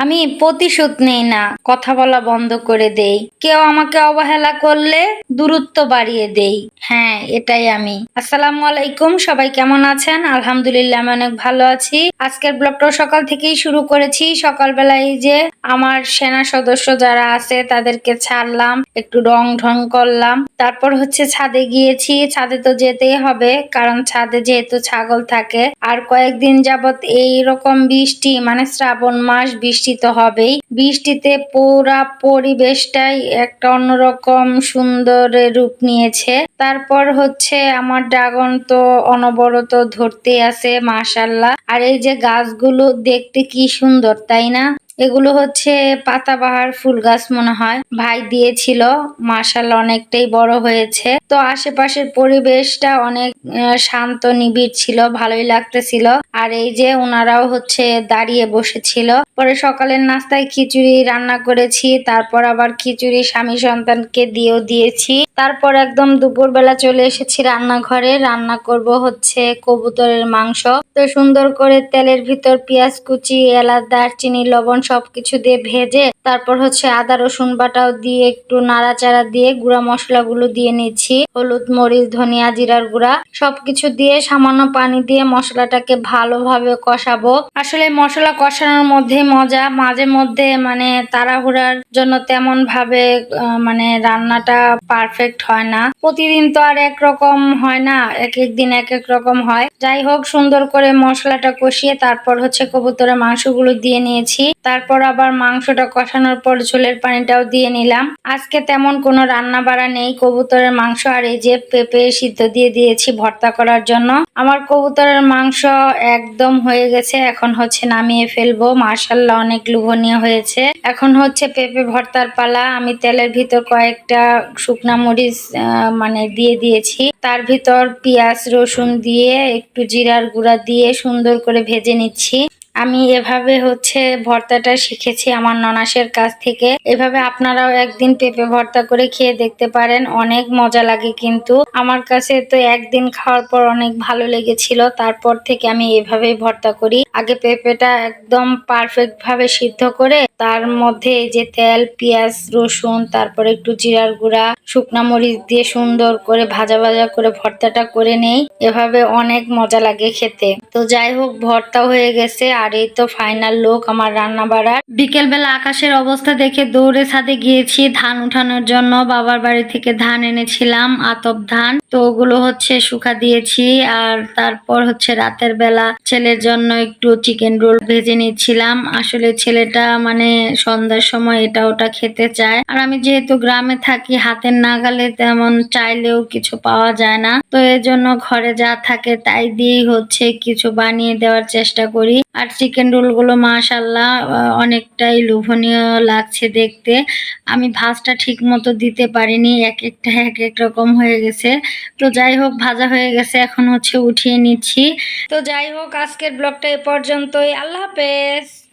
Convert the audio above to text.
আমি প্রতিশোধ নেই না, কথা বলা বন্ধ করে দেই। কেউ আমাকে অবহেলা করলে দূরত্ব বাড়িয়ে দেই। হ্যাঁ, এটাই আমি। আসসালামু আলাইকুম, সবাই কেমন আছেন? আলহামদুলিল্লাহ, আমি অনেক ভালো আছি। আজকের ব্লগটাও সকাল থেকেই শুরু করেছি। সকালবেলায় এই যে আমার সেনা সদস্য যারা আছে তাদেরকে ছাড়লাম, একটু রং ঢং করলাম, তারপর হচ্ছে ছাদে গিয়েছি। ছাদে তো যেতেই হবে, কারণ ছাদে যেহেতু ছাগল থাকে। আর কয়েকদিন যাবত এইরকম বৃষ্টি, মানে শ্রাবণ মাস, বৃষ্টি তো হবেই। বৃষ্টিতে পুরা পরিবেশটাই একটা অন্যরকম সুন্দর রূপ নিয়েছে। তারপর হচ্ছে আমার ড্রাগন তো অনবরত ধরতে আছে, মাশাআল্লাহ। আর এই যে গাছগুলো দেখতে কি সুন্দর, তাই না? এগুলো হচ্ছে পাতাবাহার ফুল গাছ মনে হয়, ভাই দিয়েছিল। মাশাআল্লাহ, অনেকটাই বড় হয়েছে। তো আশেপাশের পরিবেশটা অনেক শান্ত নিবিড় ছিল, ভালোই লাগতেছিল। আর এই যে ওনারাও হচ্ছে দাঁড়িয়ে বসেছিল। পরে সকালের নাস্তায় খিচুড়ি রান্না করেছি, তারপর আবার খিচুড়ি স্বামী সন্তানকে দিয়েও দিয়েছি। তারপর একদম দুপুরবেলা চলে এসেছি রান্নাঘরে। রান্না করব হচ্ছে কবুতরের মাংস। তো সুন্দর করে তেলের ভিতর পেঁয়াজ কুচি, এলাচ, দারচিনি, লবণ সবকিছু দিয়ে ভেজে তারপর হচ্ছে আদা রসুন বাটাও দিয়ে একটু নাড়াচাড়া দিয়ে গুঁড়া মশলাগুলো দিয়ে নিচ্ছি। হলুদ, মরিচ, ধনিয়া, জিরার গুঁড়া সবকিছু দিয়ে সামান্য পানি দিয়ে মশলাটাকে ভালোভাবে কষাবো। আসলে মশলা কষানোর মধ্যে মজা। মাঝে মধ্যে মানে তাড়াহুড়ার জন্য তেমন ভাবে মানে রান্নাটা পারফেক্ট হয় না। প্রতিদিন তো আর একরকম হয় না, এক এক দিন এক এক রকম হয়। যাই হোক, সুন্দর করে মশলাটা কষিয়ে তারপর হচ্ছে কবুতরের মাংসগুলো দিয়ে নিয়েছি। তারপর আবার মাংসটা কষানোর পর ঝোলের পানিটাও দিয়ে নিলাম। আজকে তেমন কোনো রান্না বাড়া নেই, কবুতরের মাংস আর এই যে পেঁপে সিদ্ধ দিয়ে দিয়েছি ভর্তা করার জন্য। আমার কবুতরের মাংস একদম হয়ে গেছে, এখন হচ্ছে নামিয়ে ফেলবো। মাশাআল্লাহ, অনেক লোভনীয় হয়েছে। এখন হচ্ছে পেঁপে ভর্তার পালা। আমি তেলের ভিতর কয়েকটা শুকনা মরিচ মানে দিয়ে দিয়েছি, তার ভিতর পেঁয়াজ রসুন দিয়ে একটু জিরার গুঁড়া দিয়ে সুন্দর করে ভেজে নিচ্ছি। আমি এভাবে হচ্ছে ভর্তাটা শিখেছি আমার ননাসের কাছ থেকে। এভাবে আপনারাও একদিন পেঁপে ভর্তা করে খেয়ে দেখতে পারেন, অনেক মজা লাগে। কিন্তু আমার কাছে তো একদিন খাওয়ার পর অনেক ভালো লেগেছিল, তারপর থেকে আমি এভাবেই ভর্তা করি। আগে পেঁপেটা একদম পারফেক্ট ভাবে সিদ্ধ করে তার মধ্যে এই যে তেল, পেঁয়াজ, রসুন, তারপর একটু জিরার গুঁড়া, শুকনা মরিচ দিয়ে সুন্দর করে ভাজা ভাজা করে ভর্তাটা করে নেই। এভাবে অনেক মজা লাগে খেতে। তো যাই হোক, ভর্তা হয়ে গেছে। আর এই তো ফাইনাল লুক আমার রান্না বাড়ার। বিকেল বেলা আকাশের অবস্থা দেখে দৌড়ে ছাদে গিয়েছি ধান উঠানোর জন্য। বাবার বাড়ি থেকে ধান এনেছিলাম, আতপ ধান। তো ওগুলো হচ্ছে শুকা দিয়েছি। আর তারপর হচ্ছে রাতের বেলা ছেলের জন্য একটু চিকেন রোল ভেজে নিচ্ছিলাম। আসলে ছেলেটা মানে সন্ধ্যার সময় এটা ওটা খেতে চায়। আর আমি যেহেতু গ্রামে থাকি, হাতের নাগালে তেমন চাইলেও কিছু পাওয়া যায় না। তো এর জন্য ঘরে যা থাকে তাই দিয়েই হচ্ছে কিছু বানিয়ে দেওয়ার চেষ্টা করি। আর চিকেন রোল গুলো মাশাআল্লাহ অনেকটাই লোভনীয় লাগছে দেখতে। আমি ভাজটা ঠিক মতো দিতে পারিনি, এক একটা এক এক রকম হয়ে গেছে। তো যাই হোক, ভাজা হয়ে গেছে, এখন হচ্ছে উঠিয়ে নিচ্ছি। তো যাই হোক, আজকের ব্লগটা এ পর্যন্তই। আল্লাহ হাফেজ।